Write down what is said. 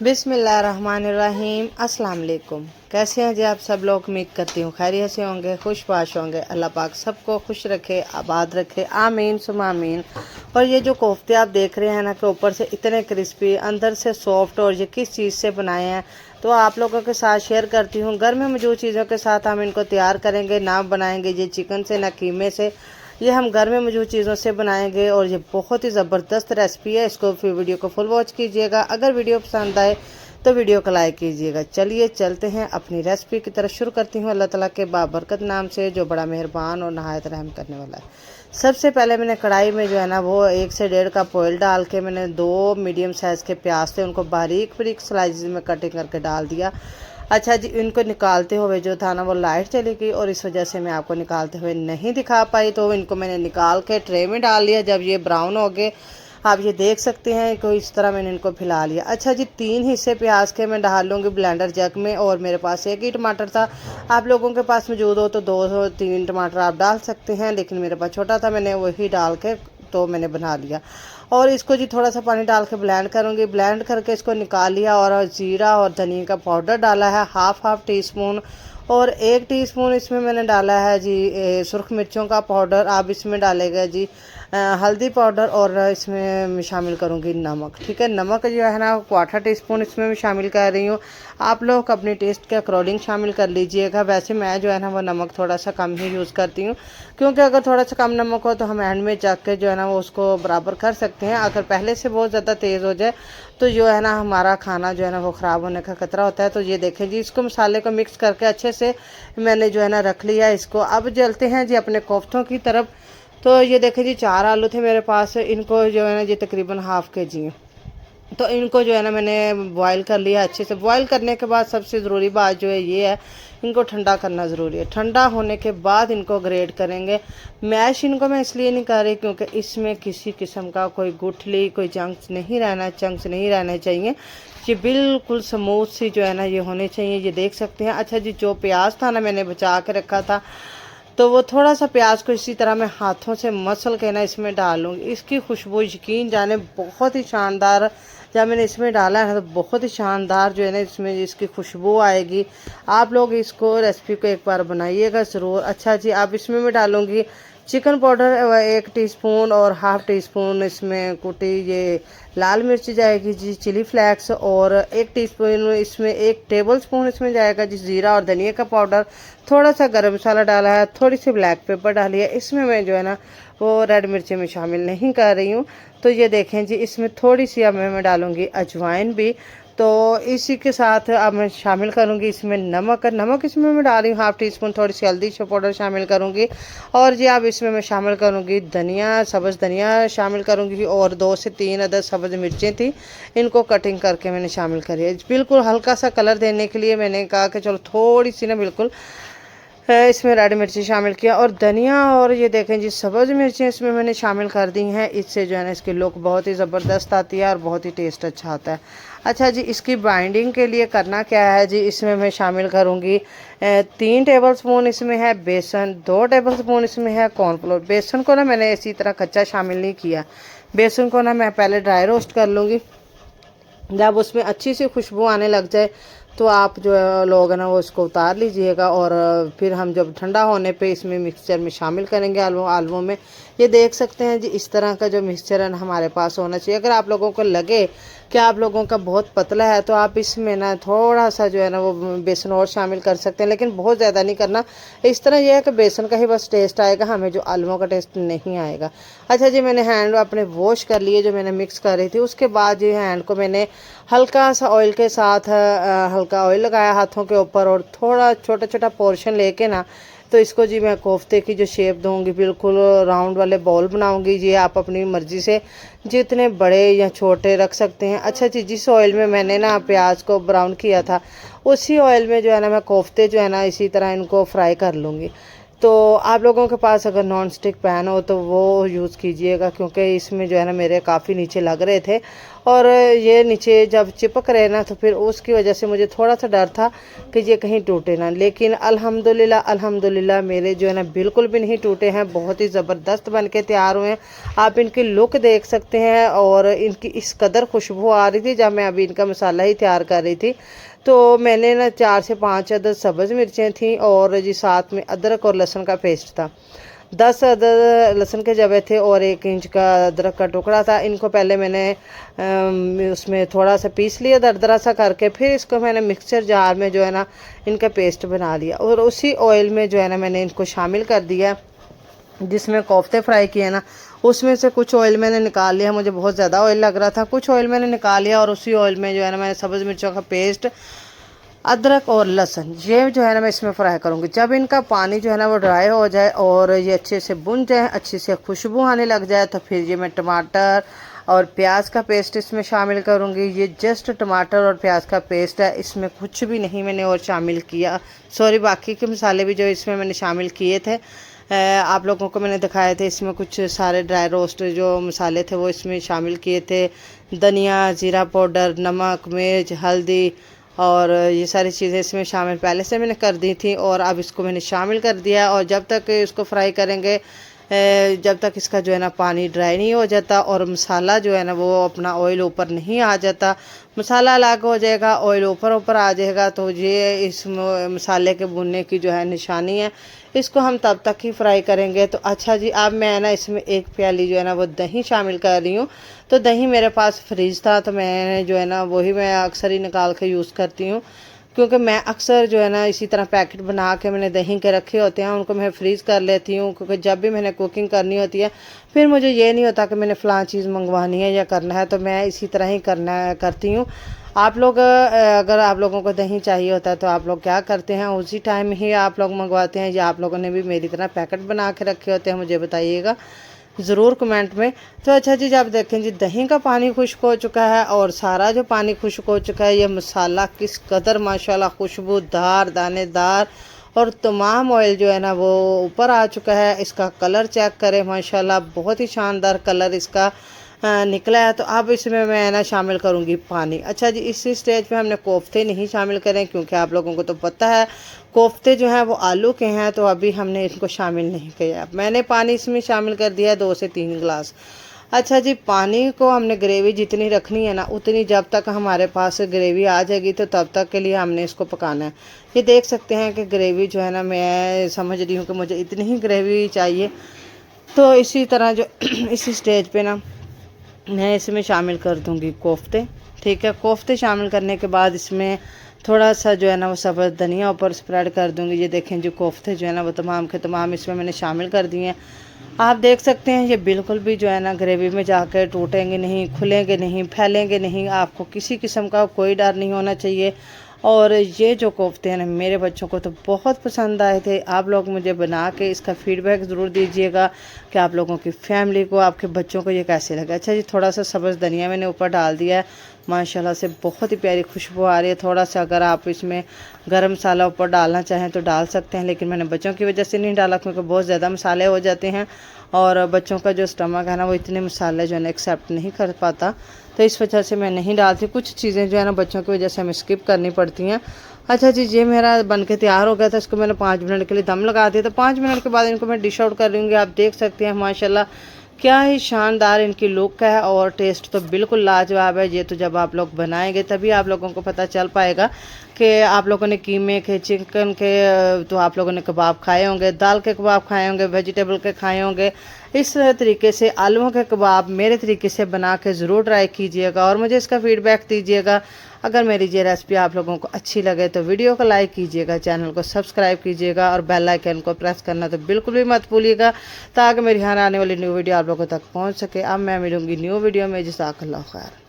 बिस्मिल्लाहिर्रहमानिर्रहीम। अस्सलाम वालेकुम। कैसे हैं जी आप सब लोग? उम्मीद करती हूँ खैरियत से होंगे, खुशबाश होंगे। अल्लाह पाक सबको खुश रखे, आबाद रखे, आमीन सुम आमीन। और ये जो कोफ्ते आप देख रहे हैं ना कि ऊपर से इतने क्रिस्पी, अंदर से सॉफ्ट, और ये किस चीज़ से बनाए हैं तो आप लोगों के साथ शेयर करती हूँ। घर में मौजूद चीज़ों के साथ हम इनको तैयार करेंगे, ना बनाएंगे ये चिकन से ना कीमे से। ये हम घर में मौजूद चीज़ों से बनाएंगे और ये बहुत ही ज़बरदस्त रेसिपी है। इसको फिर वीडियो को फुल वॉच कीजिएगा। अगर वीडियो पसंद आए तो वीडियो को लाइक कीजिएगा। चलिए चलते हैं अपनी रेसिपी की तरफ। शुरू करती हूँ अल्लाह ताला के बाबरकत नाम से, जो बड़ा मेहरबान और नहायत रहम करने वाला है। सबसे पहले मैंने कढ़ाई में जो है ना वो 1 से 1.5 कप ऑयल डाल के मैंने 2 मीडियम साइज़ के प्याज थे, उनको बारीक बारीक स्लाइस में कटिंग करके डाल दिया। अच्छा जी, इनको निकालते हुए जो था ना वो लाइट चली गई और इस वजह से मैं आपको निकालते हुए नहीं दिखा पाई। तो इनको मैंने निकाल के ट्रे में डाल लिया। जब ये ब्राउन हो गए आप ये देख सकते हैं कि इस तरह मैंने इनको फैला लिया। अच्छा जी, 3 हिस्से प्याज के मैं डाल लूँगी ब्लेंडर जग में, और मेरे पास 1 ही टमाटर था। आप लोगों के पास मौजूद हो तो 2-3 टमाटर आप डाल सकते हैं, लेकिन मेरे पास छोटा था, मैंने वही डाल के तो मैंने बना लिया। और इसको जी थोड़ा सा पानी डाल के ब्लेंड करूँगी। ब्लेंड करके इसको निकाल लिया और जीरा और धनिया का पाउडर डाला है हाफ टी स्पून, और 1 टीस्पून इसमें मैंने डाला है जी सुर्ख मिर्चों का पाउडर। आप इसमें डालेगा जी हल्दी पाउडर, और इसमें शामिल करूँगी नमक। ठीक है, नमक जो है ना 1/4 टीस्पून इसमें मैं शामिल कर रही हूँ। आप लोग अपने टेस्ट के अकॉर्डिंग शामिल कर लीजिएगा। वैसे मैं जो है ना वो नमक थोड़ा सा कम ही यूज़ करती हूँ, क्योंकि अगर थोड़ा सा कम नमक हो तो हम एंड में जाके के जो है ना वो उसको बराबर कर सकते हैं। अगर पहले से बहुत ज़्यादा तेज़ हो जाए तो जो है ना हमारा खाना जो है ना वो ख़राब होने का खतरा होता है। तो ये देखें जी, इसको मसाले को मिक्स करके अच्छे से मैंने जो है ना रख लिया इसको। अब चलते हैं जी अपने कोफ्तों की तरफ। तो ये देखें जी, 4 आलू थे मेरे पास, इनको जो है ना ये तकरीबन हाफ़ केजी है। तो इनको जो है ना मैंने बॉईल कर लिया अच्छे से। बॉईल करने के बाद सबसे ज़रूरी बात जो है ये है, इनको ठंडा करना ज़रूरी है। ठंडा होने के बाद इनको ग्रेट करेंगे। मैश इनको मैं इसलिए नहीं कर रही क्योंकि इसमें किसी किस्म का कोई गुठली, कोई चंक्स नहीं रहने चाहिए। ये बिल्कुल स्मूथ सी जो है ना ये होने चाहिए, ये देख सकते हैं। अच्छा जी, जो प्याज था ना मैंने बचा के रखा था, तो वो थोड़ा सा प्याज को इसी तरह मैं हाथों से मसल के ना इसमें डालूँगी। इसकी खुशबू यकीन जाने बहुत ही शानदार, जब मैंने इसमें डाला है तो बहुत ही शानदार जो है ना इसमें इसकी खुशबू आएगी। आप लोग इसको रेसिपी को एक बार बनाइएगा ज़रूर। अच्छा जी, अब इसमें मैं डालूँगी चिकन पाउडर 1 टीस्पून, और हाफ़ टी स्पून इसमें कुटी ये लाल मिर्च जाएगी जी, चिली फ्लेक्स, और 1 टीस्पून इसमें 1 टेबल स्पून इसमें जाएगा जी जीरा और धनिया का पाउडर। थोड़ा सा गरम मसाला डाला है, थोड़ी सी ब्लैक पेपर डाली है। इसमें मैं जो है ना वो रेड मिर्ची में शामिल नहीं कर रही हूँ। तो ये देखें जी, इसमें थोड़ी सी अब मैं डालूँगी अजवाइन भी। तो इसी के साथ अब मैं शामिल करूँगी इसमें नमक इसमें मैं डाल रही हूँ हाफ़ टी स्पून। थोड़ी सी हल्दी पाउडर शामिल करूँगी, और जी अब इसमें मैं शामिल करूँगी धनिया, सब्ज़ धनिया शामिल करूँगी, और 2 से 3 अदद सब्ज़ मिर्चें थी, इनको कटिंग करके मैंने शामिल करी है। बिल्कुल हल्का सा कलर देने के लिए मैंने कहा कि चलो थोड़ी सी ना बिल्कुल इसमें रेड मिर्ची शामिल किया, और धनिया, और ये देखें जी सब्ज़ मिर्चें इसमें मैंने शामिल कर दी हैं। इससे जो है ना इसकी लुक बहुत ही ज़बरदस्त आती है और बहुत ही टेस्ट अच्छा आता है। अच्छा जी, इसकी बाइंडिंग के लिए करना क्या है जी, इसमें मैं शामिल करूँगी 3 टेबल स्पून इसमें है बेसन, 2 टेबल स्पून इसमें है कॉर्नफ्लोर। बेसन को ना मैंने इसी तरह कच्चा शामिल नहीं किया। बेसन को ना मैं पहले ड्राई रोस्ट कर लूँगी। जब उसमें अच्छी सी खुशबू आने लग जाए तो आप जो लोग है ना वो उसको उतार लीजिएगा, और फिर हम जब ठंडा होने पे इसमें मिक्सचर में शामिल करेंगे आलुओं में। ये देख सकते हैं जी, इस तरह का जो मिक्सचर है ना हमारे पास होना चाहिए। अगर आप लोगों को लगे कि आप लोगों का बहुत पतला है तो आप इसमें ना थोड़ा सा जो है ना वो बेसन और शामिल कर सकते हैं, लेकिन बहुत ज़्यादा नहीं करना। इस तरह यह है कि बेसन का ही बस टेस्ट आएगा, हमें जो आलुओं का टेस्ट नहीं आएगा। अच्छा जी, मैंने हैंड अपने वॉश कर लिए जो मैंने मिक्स कर रही थी। उसके बाद जो हैंड को मैंने हल्का सा ऑयल के साथ हल्का ऑयल लगाया हाथों के ऊपर, और थोड़ा छोटा छोटा पोर्शन लेके ना तो इसको जी मैं कोफ्ते की जो शेप दूंगी, बिल्कुल राउंड वाले बॉल बनाऊंगी। ये आप अपनी मर्ज़ी से जितने बड़े या छोटे रख सकते हैं। अच्छा जी, जिस ऑयल में मैंने ना प्याज को ब्राउन किया था उसी ऑयल में जो है ना मैं कोफ्ते जो है ना इसी तरह इनको फ्राई कर लूँगी। तो आप लोगों के पास अगर नॉन स्टिक पैन हो तो वो यूज़ कीजिएगा, क्योंकि इसमें जो है ना मेरे काफ़ी नीचे लग रहे थे। और ये नीचे जब चिपक रहे ना तो फिर उसकी वजह से मुझे थोड़ा सा डर था कि ये कहीं टूटे ना, लेकिन अल्हम्दुलिल्लाह मेरे जो है ना बिल्कुल भी नहीं टूटे हैं, बहुत ही ज़बरदस्त बन के तैयार हुए हैं। आप इनकी लुक देख सकते हैं और इनकी इस कदर खुशबू आ रही थी जब मैं अभी इनका मसाला ही तैयार कर रही थी। तो मैंने ना 4 से 5 अदद सब्ज़ मिर्चें थी और जी साथ में अदरक और लहसुन का पेस्ट था। 10 अदद लहसुन के जवे थे और 1 इंच का अदरक का टुकड़ा था। इनको पहले मैंने उसमें थोड़ा सा पीस लिया दरदरा सा करके, फिर इसको मैंने मिक्सचर जार में जो है ना इनका पेस्ट बना लिया और उसी ऑयल में जो है ना मैंने इनको शामिल कर दिया जिसमें कोफ्ते फ्राई किए ना। उसमें से कुछ ऑयल मैंने निकाल लिया, मुझे बहुत ज़्यादा ऑयल लग रहा था, कुछ ऑयल मैंने निकाल लिया और उसी ऑयल में जो है ना मैंने सब्ज़ मिर्चों का पेस्ट, अदरक और लहसुन ये जो है ना मैं इसमें फ्राई करूँगी। जब इनका पानी जो है ना वो ड्राई हो जाए और ये अच्छे से भुन जाए, अच्छी से खुशबू आने लग जाए, तो फिर ये मैं टमाटर और प्याज का पेस्ट इसमें शामिल करूँगी। ये जस्ट टमाटर और प्याज का पेस्ट है, इसमें कुछ भी नहीं मैंने और शामिल किया। सॉरी, बाकी के मसाले भी जो इसमें मैंने शामिल किए थे आप लोगों को मैंने दिखाए थे। इसमें कुछ सारे ड्राई रोस्ट जो मसाले थे वो इसमें शामिल किए थे, धनिया, जीरा पाउडर, नमक, मिर्च, हल्दी और ये सारी चीज़ें इसमें शामिल पहले से मैंने कर दी थी और अब इसको मैंने शामिल कर दिया। और जब तक इसको फ्राई करेंगे जब तक इसका जो है ना पानी ड्राई नहीं हो जाता और मसाला जो है ना वो अपना ऑयल ऊपर नहीं आ जाता, मसाला अलग हो जाएगा, ऑयल ऊपर ऊपर आ जाएगा, तो ये इस मसाले के भुनने की जो है निशानी है। इसको हम तब तक ही फ्राई करेंगे। तो अच्छा जी, अब मैं ना इसमें 1 प्याली जो है ना वो दही शामिल कर रही हूँ। तो दही मेरे पास फ्रीज था तो मैं जो है ना वही मैं अक्सर ही निकाल के यूज़ करती हूँ, क्योंकि मैं अक्सर जो है ना इसी तरह पैकेट बना के मैंने दही के रखे होते हैं, उनको मैं फ्रीज़ कर लेती हूँ, क्योंकि जब भी मैंने कुकिंग करनी होती है फिर मुझे ये नहीं होता कि मैंने फ़लाँ चीज़ मंगवानी है या करना है, तो मैं इसी तरह ही करती हूँ। आप लोग अगर आप लोगों को दही चाहिए होता है तो आप लोग क्या करते हैं, उसी टाइम ही आप लोग मंगवाते हैं या आप लोगों ने भी मेरी तरह पैकेट बना के रखे होते हैं, मुझे बताइएगा ज़रूर कमेंट में। तो अच्छा जी, जब देखें जी दही का पानी खुश्क हो चुका है और सारा जो पानी खुश्क हो चुका है, ये मसाला किस कदर माशाल्लाह खुशबूदार, दानेदार और तमाम ऑयल जो है ना वो ऊपर आ चुका है। इसका कलर चेक करें, माशाल्लाह बहुत ही शानदार कलर इसका निकला है। तो अब इसमें मैं ना शामिल करूँगी पानी। अच्छा जी, इसी स्टेज पे हमने कोफ्ते नहीं शामिल करें, क्योंकि आप लोगों को तो पता है कोफ्ते जो हैं वो आलू के हैं, तो अभी हमने इनको शामिल नहीं किया। मैंने पानी इसमें शामिल कर दिया है 2 से 3 गिलास। अच्छा जी, पानी को हमने ग्रेवी जितनी रखनी है ना उतनी, जब तक हमारे पास ग्रेवी आ जाएगी तो तब तक के लिए हमने इसको पकाना है। ये देख सकते हैं कि ग्रेवी जो है ना मैं समझ रही हूँ कि मुझे इतनी ही ग्रेवी चाहिए। तो इसी तरह जो इसी स्टेज पे ना मैं इसमें शामिल कर दूंगी कोफ्ते। ठीक है, कोफ्ते शामिल करने के बाद इसमें थोड़ा सा जो है ना वो सब्ज़ धनिया ऊपर स्प्रेड कर दूंगी। ये देखें जो कोफ्ते जो है ना वो तमाम के तमाम इसमें मैंने शामिल कर दिए हैं। आप देख सकते हैं ये बिल्कुल भी जो है ना ग्रेवी में जाकर टूटेंगे नहीं, खुलेंगे नहीं, फैलेंगे नहीं। आपको किसी किस्म का कोई डर नहीं होना चाहिए। और ये जो कोफ्ते हैं ना मेरे बच्चों को तो बहुत पसंद आए थे। आप लोग मुझे बना के इसका फीडबैक ज़रूर दीजिएगा कि आप लोगों की फैमिली को, आपके बच्चों को ये कैसे लगा। अच्छा जी, थोड़ा सा सब्ज़ धनिया मैंने ऊपर डाल दिया है, माशाल्लाह से बहुत ही प्यारी खुशबू आ रही है। थोड़ा सा अगर आप इसमें गरम मसाला ऊपर डालना चाहें तो डाल सकते हैं, लेकिन मैंने बच्चों की वजह से नहीं डाला, क्योंकि बहुत ज़्यादा मसाले हो जाते हैं और बच्चों का जो स्टमक है ना वो इतने मसाले जो है ना एक्सेप्ट नहीं कर पाता, तो इस वजह से मैं नहीं डालती। कुछ चीज़ें जो है ना बच्चों की वजह से हमें स्किप करनी पड़ती हैं। अच्छा जी, ये मेरा बन के तैयार हो गया था, इसको मैंने 5 मिनट के लिए दम लगा दिया। तो 5 मिनट के बाद इनको मैं डिश आउट कर लूँगी। आप देख सकते हैं माशाल्लाह क्या ही शानदार इनकी लुक है और टेस्ट तो बिल्कुल लाजवाब है। ये तो जब आप लोग बनाएंगे तभी आप लोगों को पता चल पाएगा कि आप लोगों ने कीमे के, चिकन के, तो आप लोगों ने कबाब खाए होंगे, दाल के कबाब खाए होंगे, वेजिटेबल के खाए होंगे। इस तरीके से आलूओं के कबाब मेरे तरीके से बना के ज़रूर ट्राई कीजिएगा और मुझे इसका फ़ीडबैक दीजिएगा। अगर मेरी ये रेसिपी आप लोगों को अच्छी लगे तो वीडियो को लाइक कीजिएगा, चैनल को सब्सक्राइब कीजिएगा और बेल आइकन को प्रेस करना तो बिल्कुल भी मत भूलिएगा, ताकि मेरी हर आने वाली न्यू वीडियो आप लोगों तक पहुंच सके। अब मैं मिलूंगी न्यू वीडियो में। जज़ाकल्लाह खैर।